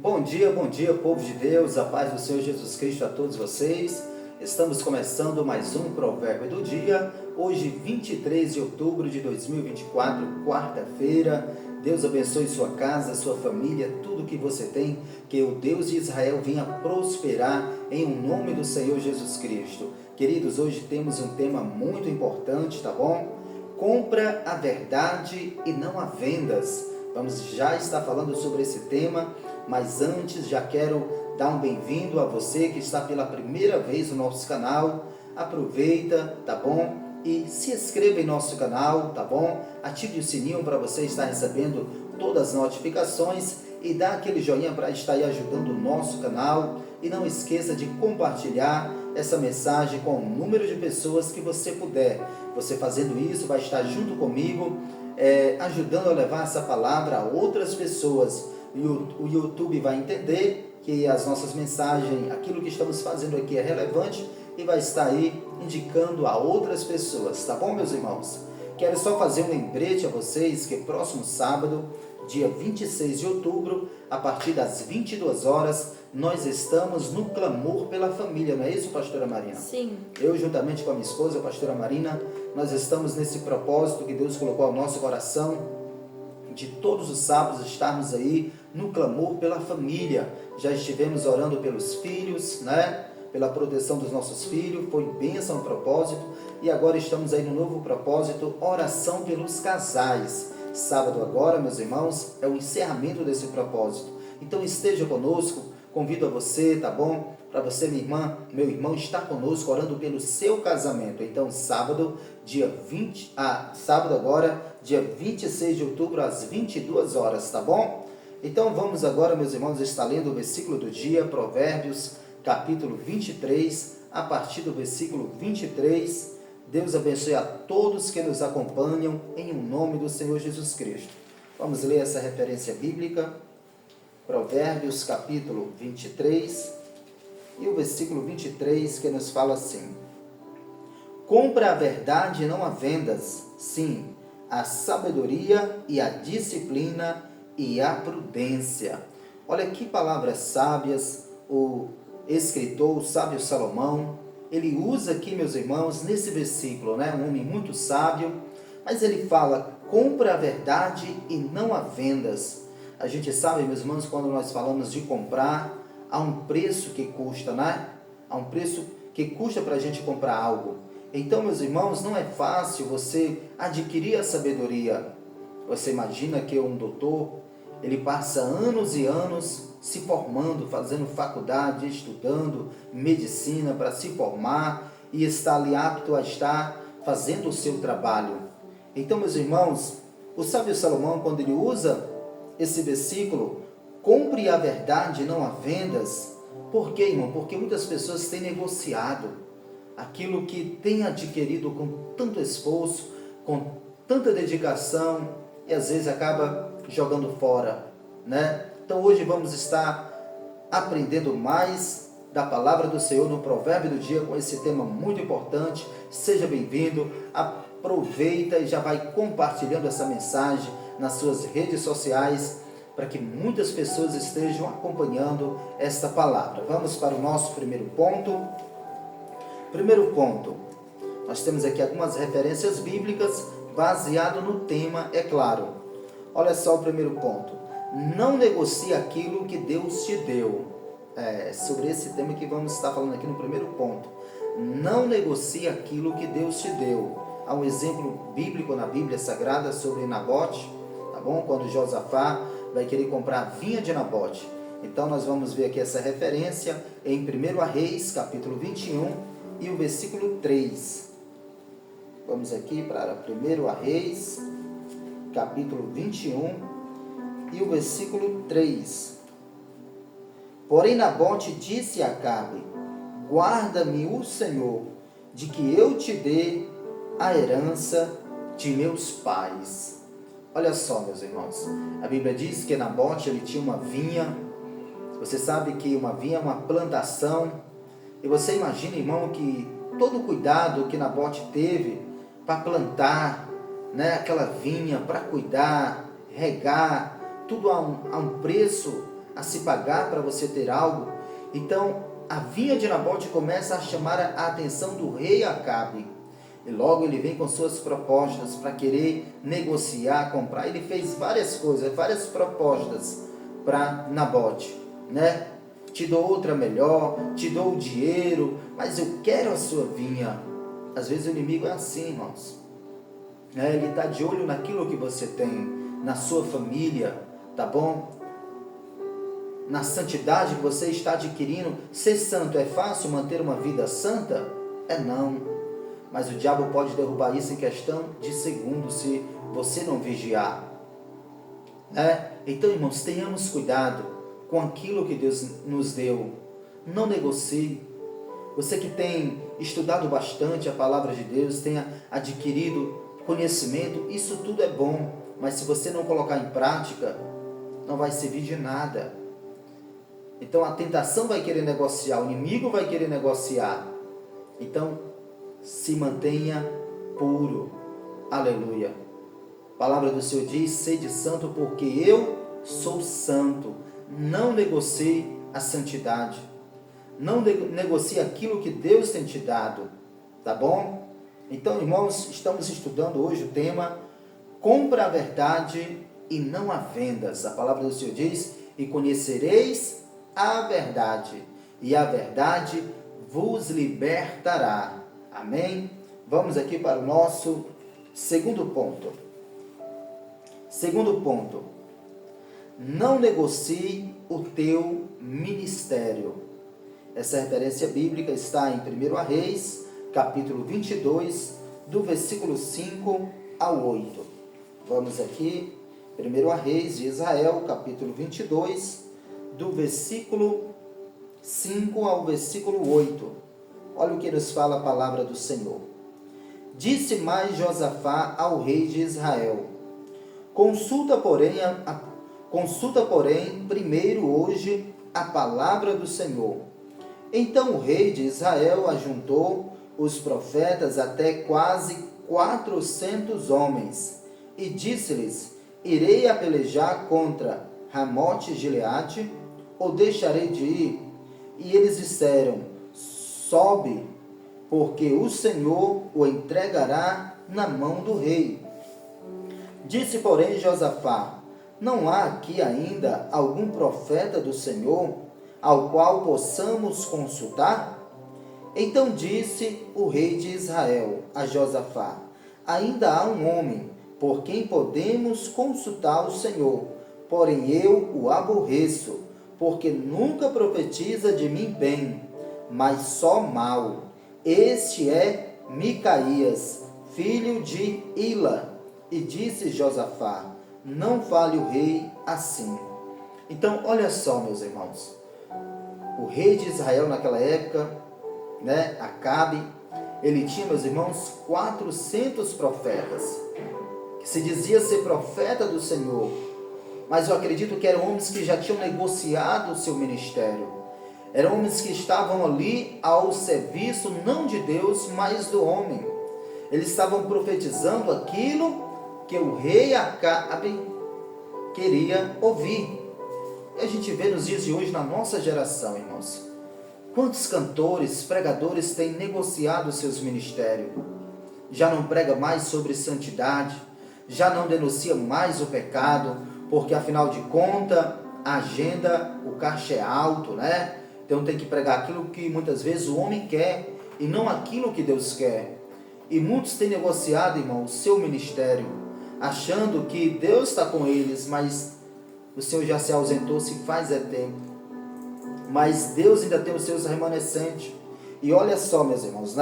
Bom dia, povo de Deus, a paz do Senhor Jesus Cristo a todos vocês. Estamos começando mais um Provérbio do Dia, hoje 23 de outubro de 2024, quarta-feira. Deus abençoe sua casa, sua família, tudo que você tem, que o Deus de Israel venha prosperar em nome do Senhor Jesus Cristo. Queridos, hoje temos um tema muito importante, tá bom? Compra a verdade e não a vendas. Vamos já estar falando sobre esse tema, mas antes já quero dar um bem-vindo a você que está pela primeira vez no nosso canal. Aproveita, tá bom? E se inscreva em nosso canal, tá bom? Ative o sininho para você estar recebendo todas as notificações e dá aquele joinha para estar aí ajudando o nosso canal. E não esqueça de compartilhar essa mensagem com o número de pessoas que você puder. Você fazendo isso vai estar junto comigo, ajudando a levar essa palavra a outras pessoas. E o YouTube vai entender que as nossas mensagens, aquilo que estamos fazendo aqui é relevante e vai estar aí indicando a outras pessoas, tá bom, meus irmãos? Quero só fazer um lembrete a vocês que próximo sábado, dia 26 de outubro, a partir das 22 horas, nós estamos no clamor pela família, não é isso, pastora Marina? Sim. Eu, juntamente com a minha esposa, a pastora Marina, nós estamos nesse propósito que Deus colocou ao nosso coração, de todos os sábados estarmos aí no clamor pela família. Já estivemos orando pelos filhos, né? Pela proteção dos nossos filhos, foi bênção o propósito, e agora estamos aí no novo propósito, oração pelos casais. Sábado agora, meus irmãos, é o encerramento desse propósito. Então esteja conosco, convido a você, tá bom? Para você, minha irmã, meu irmão, estar conosco orando pelo seu casamento. Então, sábado agora, dia 26 de outubro, às 22 horas, tá bom? Então, vamos agora, meus irmãos, estar lendo o versículo do dia, Provérbios, capítulo 23, a partir do versículo 23. Deus abençoe a todos que nos acompanham, em nome do Senhor Jesus Cristo. Vamos ler essa referência bíblica, Provérbios, capítulo 23, e o versículo 23, que nos fala assim: compra a verdade e não a vendas, sim, a sabedoria e a disciplina e a prudência. Olha que palavras sábias o escritor, o sábio Salomão, ele usa aqui, meus irmãos, nesse versículo, né? Um homem muito sábio, mas ele fala, compra a verdade e não a vendas. A gente sabe, meus irmãos, quando nós falamos de comprar, há um preço que custa, né? Há um preço que custa para a gente comprar algo. Então, meus irmãos, não é fácil você adquirir a sabedoria. Você imagina que um doutor, ele passa anos e anos se formando, fazendo faculdade, estudando medicina para se formar e está ali apto a estar fazendo o seu trabalho. Então, meus irmãos, o sábio Salomão, quando ele usa esse versículo, compre a verdade, não a vendas. Por quê, irmão? Porque muitas pessoas têm negociado aquilo que têm adquirido com tanto esforço, com tanta dedicação, e às vezes acaba jogando fora, né? Então hoje vamos estar aprendendo mais da palavra do Senhor no provérbio do dia com esse tema muito importante. Seja bem-vindo, aproveita e já vai compartilhando essa mensagem nas suas redes sociais para que muitas pessoas estejam acompanhando esta palavra. Vamos para o nosso primeiro ponto. Primeiro ponto, nós temos aqui algumas referências bíblicas baseado no tema, é claro. Olha só o primeiro ponto. Não negocie aquilo que Deus te deu. Sobre esse tema que vamos estar falando aqui no primeiro ponto. Não negocie aquilo que Deus te deu. Há um exemplo bíblico na Bíblia Sagrada sobre Nabote, tá bom? Quando Josafá vai querer comprar a vinha de Nabote. Então nós vamos ver aqui essa referência em 1 Reis, capítulo 21 e o versículo 3. Vamos aqui para 1 Reis, capítulo 21 e o versículo 3. Porém Nabote disse a Acabe, guarda-me o Senhor, de que eu te dê a herança de meus pais. Olha só, meus irmãos, a Bíblia diz que Nabote ele tinha uma vinha. Você sabe que uma vinha é uma plantação, e você imagina, irmão, que todo o cuidado que Nabote teve para plantar, né, aquela vinha, para cuidar, regar, tudo a um preço a se pagar para você ter algo. Então, a vinha de Nabote começa a chamar a atenção do rei Acabe. E logo ele vem com suas propostas para querer negociar, comprar. Ele fez várias coisas, várias propostas para Nabote, né? Te dou outra melhor, te dou o dinheiro, mas eu quero a sua vinha. Às vezes o inimigo é assim, irmãos. Ele está de olho naquilo que você tem, na sua família, tá bom? Na santidade que você está adquirindo. Ser santo é fácil? Manter uma vida santa? Não. Mas o diabo pode derrubar isso em questão de segundos, se você não vigiar. Então, irmãos, tenhamos cuidado com aquilo que Deus nos deu. Não negocie. Você que tem estudado bastante a palavra de Deus, tenha adquirido conhecimento, isso tudo é bom. Mas se você não colocar em prática, não vai servir de nada. Então a tentação vai querer negociar, o inimigo vai querer negociar. Então, se mantenha puro. Aleluia. A palavra do Senhor diz: sede santo porque eu sou santo. Não negocie a santidade. Não negocie aquilo que Deus tem te dado. Tá bom? Então, irmãos, estamos estudando hoje o tema: compra a verdade e não há vendas. A palavra do Senhor diz: e conhecereis a verdade, e a verdade vos libertará. Amém? Vamos aqui para o nosso segundo ponto. Segundo ponto: não negocie o teu ministério. Essa referência bíblica está em 1 Reis, capítulo 22, do versículo 5 ao 8. Vamos aqui, 1 Reis de Israel, capítulo 22, do versículo 5 ao versículo 8. Olha o que nos fala a palavra do Senhor. Disse mais Josafá ao rei de Israel: Consulta, porém, primeiro hoje a palavra do Senhor. Então o rei de Israel ajuntou os profetas até quase 400 homens, e disse-lhes: Irei a pelejar contra Ramote Gileade, ou deixarei de ir? E eles disseram: Sobe, porque o Senhor o entregará na mão do rei. Disse, porém, Josafá: Não há aqui ainda algum profeta do Senhor, ao qual possamos consultar? Então disse o rei de Israel a Josafá: Ainda há um homem por quem podemos consultar o Senhor, porém eu o aborreço, porque nunca profetiza de mim bem, mas só mal. Este é Micaías, filho de Ila. E disse Josafá: Não fale o rei assim. Então, olha só, meus irmãos. O rei de Israel naquela época, Acabe, ele tinha, meus irmãos, 400 profetas, que se dizia ser profeta do Senhor, mas eu acredito que eram homens que já tinham negociado o seu ministério, eram homens que estavam ali ao serviço, não de Deus, mas do homem. Eles estavam profetizando aquilo que o rei Acabe queria ouvir. E a gente vê nos dias de hoje, na nossa geração, irmãos, quantos cantores, pregadores têm negociado seus ministérios? Já não prega mais sobre santidade, já não denuncia mais o pecado, porque afinal de contas, a agenda, o cachê é alto, Então tem que pregar aquilo que muitas vezes o homem quer, e não aquilo que Deus quer. E muitos têm negociado, irmão, o seu ministério, achando que Deus está com eles, mas o Senhor já se ausentou, se faz tempo. Mas Deus ainda tem os seus remanescentes. E olha só, meus irmãos,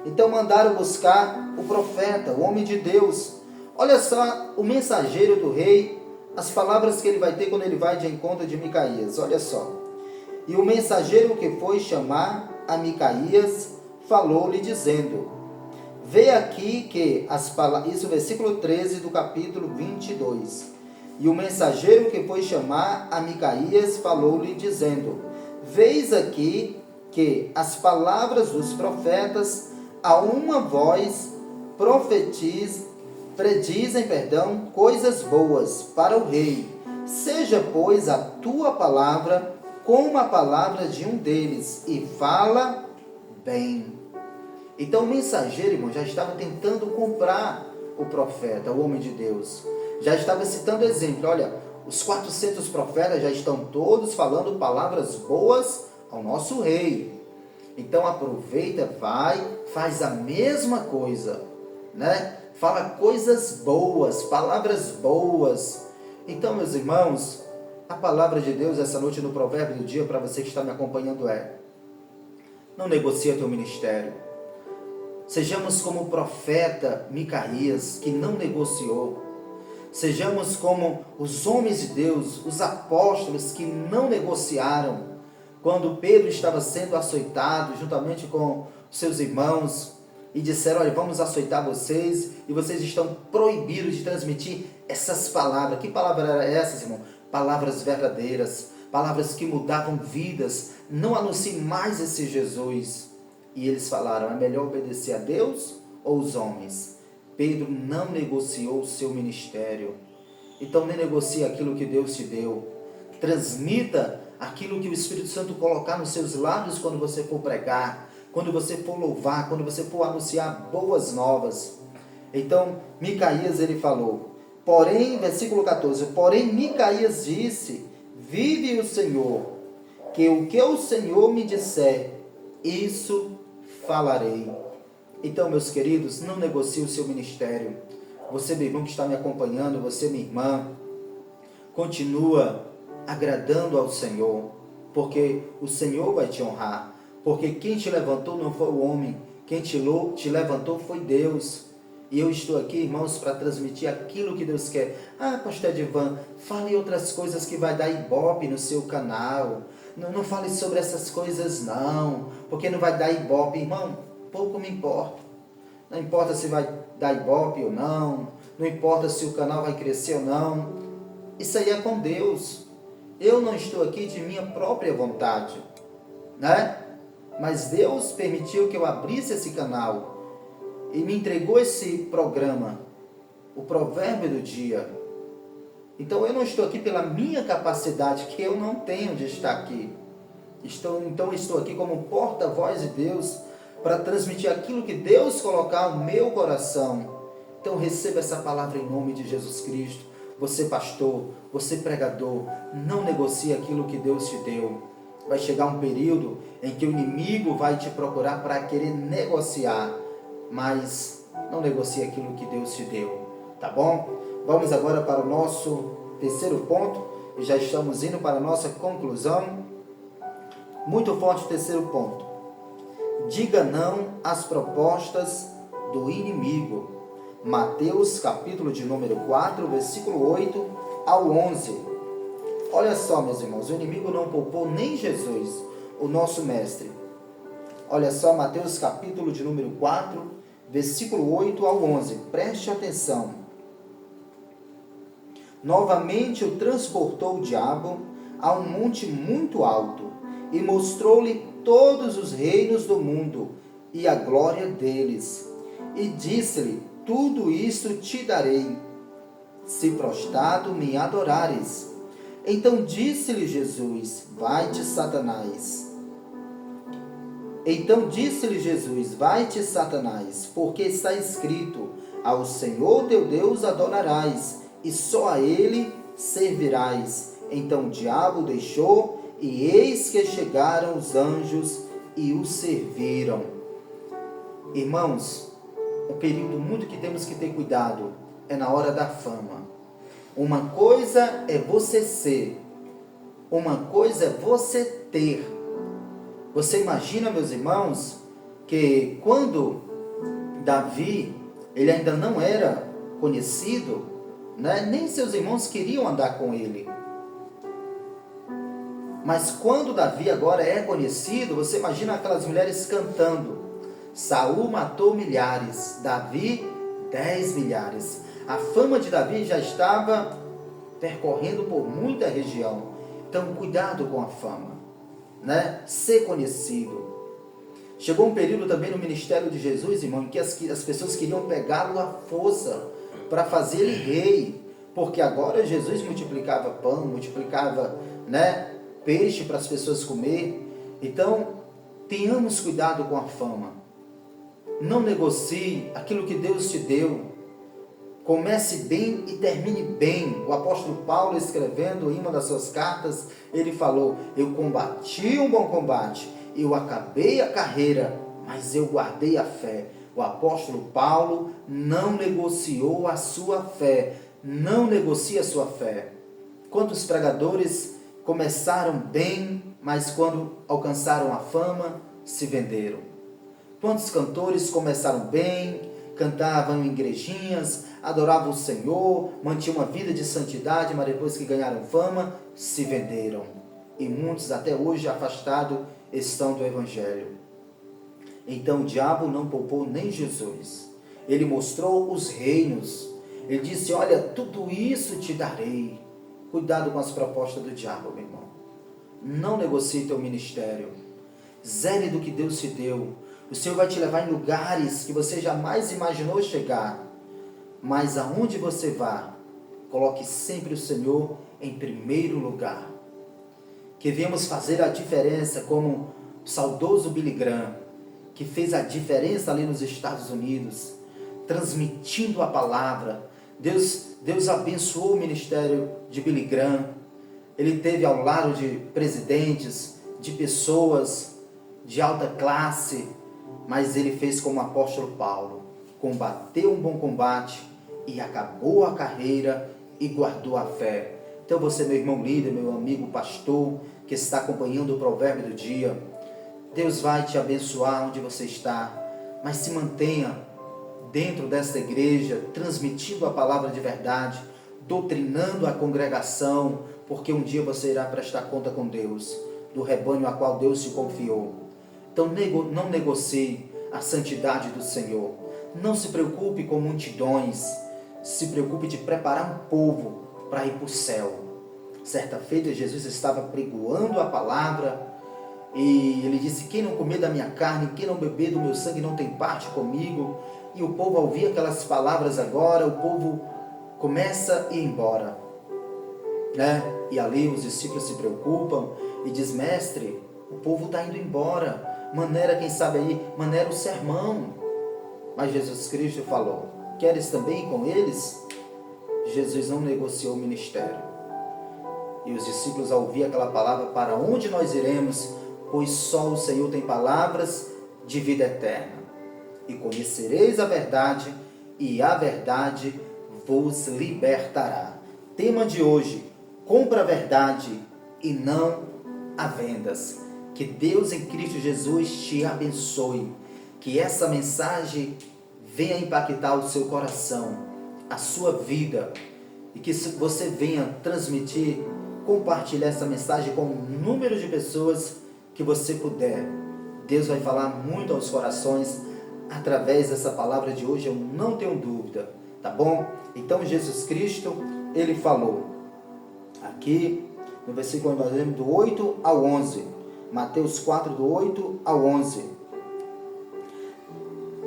Então mandaram buscar o profeta, o homem de Deus. Olha só o mensageiro do rei, as palavras que ele vai ter quando ele vai de encontro de Micaías. Olha só. E o mensageiro que foi chamar a Micaías falou-lhe dizendo: Vê aqui que as palavras... Isso, versículo 13 do capítulo 22. E o mensageiro que foi chamar a Micaías falou-lhe dizendo: Veis aqui que as palavras dos profetas a uma voz predizem coisas boas para o rei. Seja, pois, a tua palavra como a palavra de um deles, e fala bem. Então o mensageiro, irmão, já estava tentando comprar o profeta, o homem de Deus. Já estava citando exemplo. Olha, os 400 profetas já estão todos falando palavras boas ao nosso rei. Então aproveita, vai, faz a mesma coisa, né? Fala coisas boas, palavras boas. Então, meus irmãos, a palavra de Deus essa noite no provérbio do dia para você que está me acompanhando é: não negocia teu ministério. Sejamos como o profeta Micaías, que não negociou. Sejamos como os homens de Deus, os apóstolos que não negociaram. Quando Pedro estava sendo açoitado juntamente com seus irmãos, e disseram: olha, vamos açoitar vocês, e vocês estão proibidos de transmitir essas palavras. Que palavras eram essas, irmão? Palavras verdadeiras, palavras que mudavam vidas. Não anuncie mais esse Jesus. E eles falaram: é melhor obedecer a Deus ou os homens? Pedro não negociou o seu ministério. Então nem negocie aquilo que Deus te deu. Transmita aquilo que o Espírito Santo colocar nos seus lábios quando você for pregar, quando você for louvar, quando você for anunciar boas novas. Então, Micaías ele falou, porém, versículo 14, porém Micaías disse: vive o Senhor, que o que o Senhor me disser, isso falarei. Então, meus queridos, não negocie o seu ministério. Você, meu irmão que está me acompanhando, você, minha irmã, continua agradando ao Senhor, porque o Senhor vai te honrar. Porque quem te levantou não foi o homem, quem te levantou foi Deus. E eu estou aqui, irmãos, para transmitir aquilo que Deus quer. Ah, pastor Edivan, fale outras coisas que vai dar ibope no seu canal. Não fale sobre essas coisas não, porque não vai dar ibope. Irmão, pouco me importa. Não importa se vai dar ibope ou não, não importa se o canal vai crescer ou não. Isso aí é com Deus. Eu não estou aqui de minha própria vontade, né? Mas Deus permitiu que eu abrisse esse canal e me entregou esse programa, o provérbio do dia. Então eu não estou aqui pela minha capacidade, que eu não tenho de estar aqui. Então estou aqui como porta-voz de Deus para transmitir aquilo que Deus colocar no meu coração. Então receba essa palavra em nome de Jesus Cristo. Você pastor, você pregador, não negocie aquilo que Deus te deu. Vai chegar um período em que o inimigo vai te procurar para querer negociar, mas não negocie aquilo que Deus te deu, tá bom? Vamos agora para o nosso terceiro ponto, e já estamos indo para a nossa conclusão. Muito forte o terceiro ponto. Diga não às propostas do inimigo. Mateus capítulo de número 4, versículo 8 ao 11. Olha só, meus irmãos, o inimigo não poupou nem Jesus, o nosso mestre. Olha só, Mateus capítulo de número 4, versículo 8 ao 11. Preste atenção. Novamente o transportou o diabo a um monte muito alto e mostrou-lhe todos os reinos do mundo e a glória deles. E disse-lhe: tudo isto te darei, se prostrado me adorares. Então disse-lhe Jesus: vai-te, Satanás. Vai-te, Satanás, porque está escrito: ao Senhor teu Deus adorarás, e só a Ele servirás. Então o diabo deixou, e eis que chegaram os anjos e o serviram. Irmãos, um período muito que temos que ter cuidado é na hora da fama. Uma coisa é você ser, uma coisa é você ter. Você imagina, meus irmãos, que quando Davi, ele ainda não era conhecido, né? Nem seus irmãos queriam andar com ele. Mas quando Davi agora é conhecido, você imagina aquelas mulheres cantando: Saul matou milhares, Davi 10 milhares. A fama de Davi já estava percorrendo por muita região. Então, cuidado com a fama, né? Ser conhecido. Chegou um período também no ministério de Jesus, irmão, em que as pessoas queriam pegá-lo à força para fazer ele rei. porque agora Jesus multiplicava pão, multiplicava, né, peixe para as pessoas comer. Então, tenhamos cuidado com a fama. Não negocie aquilo que Deus te deu. Comece bem e termine bem. O apóstolo Paulo, escrevendo em uma das suas cartas, ele falou: eu combati um bom combate, eu acabei a carreira, mas eu guardei a fé. O apóstolo Paulo não negociou a sua fé, não negocia a sua fé. Quantos pregadores começaram bem, mas quando alcançaram a fama, se venderam? Quantos cantores começaram bem, cantavam em igrejinhas, adoravam o Senhor, mantinham uma vida de santidade, mas depois que ganharam fama, se venderam. E muitos até hoje afastados estão do Evangelho. Então o diabo não poupou nem Jesus. Ele mostrou os reinos. Ele disse: olha, tudo isso te darei. Cuidado com as propostas do diabo, meu irmão. Não negocie teu ministério. Zele do que Deus te deu. O Senhor vai te levar em lugares que você jamais imaginou chegar. Mas aonde você vá, coloque sempre o Senhor em primeiro lugar. Que venhamos fazer a diferença como o saudoso Billy Graham, que fez a diferença ali nos Estados Unidos, transmitindo a palavra. Deus abençoou o ministério de Billy Graham. Ele teve ao lado de presidentes, de pessoas de alta classe, mas ele fez como o apóstolo Paulo, combateu um bom combate e acabou a carreira e guardou a fé. Então você, meu irmão líder, meu amigo pastor, que está acompanhando o provérbio do dia, Deus vai te abençoar onde você está, mas se mantenha dentro desta igreja, transmitindo a palavra de verdade, doutrinando a congregação, porque um dia você irá prestar conta com Deus, do rebanho a qual Deus te confiou. Então não negocie a santidade do Senhor. Não se preocupe com multidões, se preocupe de preparar um povo para ir para o céu. Certa feita Jesus estava pregoando a palavra e ele disse: quem não comer da minha carne, quem não beber do meu sangue não tem parte comigo. E o povo, ao ouvir aquelas palavras agora, o povo começa a ir embora, né? E ali os discípulos se preocupam e diz: mestre, o povo está indo embora, maneira, quem sabe aí, maneira o sermão. Mas Jesus Cristo falou: queres também ir com eles? Jesus não negociou o ministério. E os discípulos, ao ouvir aquela palavra: para onde nós iremos? Pois só o Senhor tem palavras de vida eterna. E conhecereis a verdade, e a verdade vos libertará. Tema de hoje: compra a verdade e não a vendas. Que Deus em Cristo Jesus te abençoe. Que essa mensagem venha impactar o seu coração, a sua vida. E que você venha transmitir, compartilhar essa mensagem com o número de pessoas que você puder. Deus vai falar muito aos corações através dessa palavra de hoje, eu não tenho dúvida, tá bom? Então Jesus Cristo, ele falou aqui no versículo do 8 ao 11, Mateus 4, do 8 ao 11.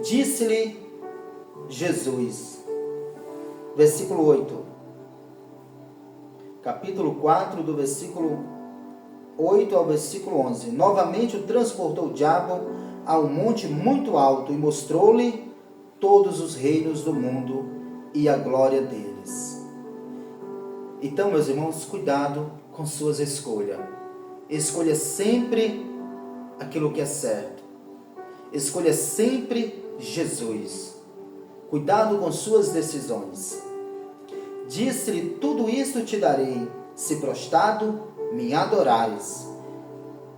Disse-lhe Jesus, versículo 8, capítulo 4, do versículo 8 ao versículo 11. Novamente o transportou o diabo a um monte muito alto e mostrou-lhe todos os reinos do mundo e a glória deles. Então, meus irmãos, cuidado com suas escolhas. Escolha sempre aquilo que é certo. Escolha sempre Jesus. Cuidado com suas decisões. Disse-lhe: tudo isto te darei, se prostrado me adorares.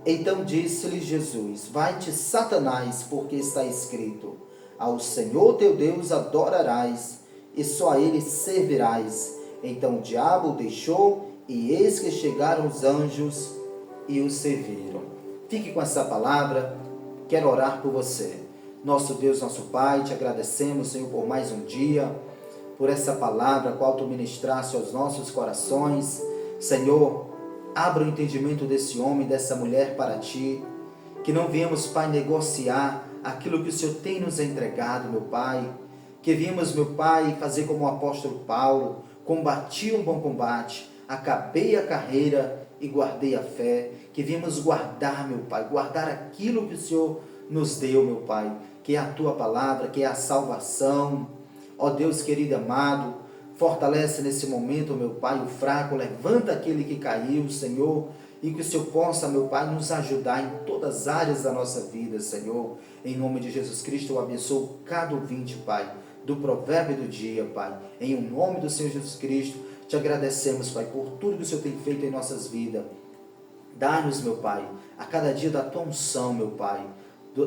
Então disse-lhe Jesus: vai-te, Satanás, porque está escrito: ao Senhor teu Deus adorarás, e só a ele servirás. Então o diabo o deixou, e eis que chegaram os anjos e o serviram. Fique com essa palavra, quero orar por você. Nosso Deus, nosso Pai, te agradecemos, Senhor, por mais um dia, por essa palavra, a qual tu ministraste aos nossos corações. Senhor, abra o entendimento desse homem, dessa mulher para ti, que não viemos, Pai, negociar aquilo que o Senhor tem nos entregado, meu Pai, que viemos, meu Pai, fazer como o apóstolo Paulo, combati um bom combate, acabei a carreira e guardei a fé. Que viemos guardar, meu Pai, guardar aquilo que o Senhor nos deu, meu Pai, que é a Tua palavra, que é a salvação. Ó Deus querido e amado, fortalece nesse momento, meu Pai, o fraco, levanta aquele que caiu, Senhor, e que o Senhor possa, meu Pai, nos ajudar em todas as áreas da nossa vida, Senhor. Em nome de Jesus Cristo, eu abençoo cada ouvinte, Pai, do provérbio do dia, Pai. Em o nome do Senhor Jesus Cristo, te agradecemos, Pai, por tudo que o Senhor tem feito em nossas vidas. Dá-nos, meu Pai, a cada dia da Tua unção, meu Pai,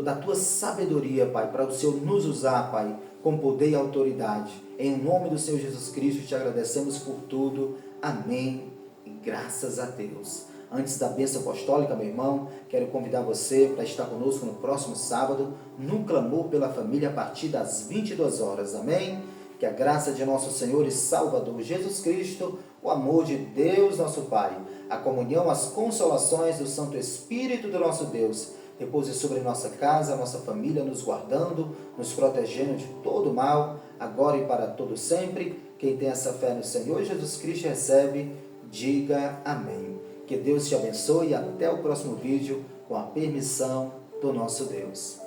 da Tua sabedoria, Pai, para o Senhor nos usar, Pai, com poder e autoridade. Em nome do Senhor Jesus Cristo, te agradecemos por tudo. Amém. E graças a Deus. Antes da bênção apostólica, meu irmão, quero convidar você para estar conosco no próximo sábado, no Clamor pela Família, a partir das 22 horas. Amém? Que a graça de nosso Senhor e Salvador Jesus Cristo, o amor de Deus nosso Pai, a comunhão, as consolações do Santo Espírito do nosso Deus, repouse sobre nossa casa, nossa família, nos guardando, nos protegendo de todo mal, agora e para todo sempre. Quem tem essa fé no Senhor Jesus Cristo recebe, diga amém. Que Deus te abençoe e até o próximo vídeo, com a permissão do nosso Deus.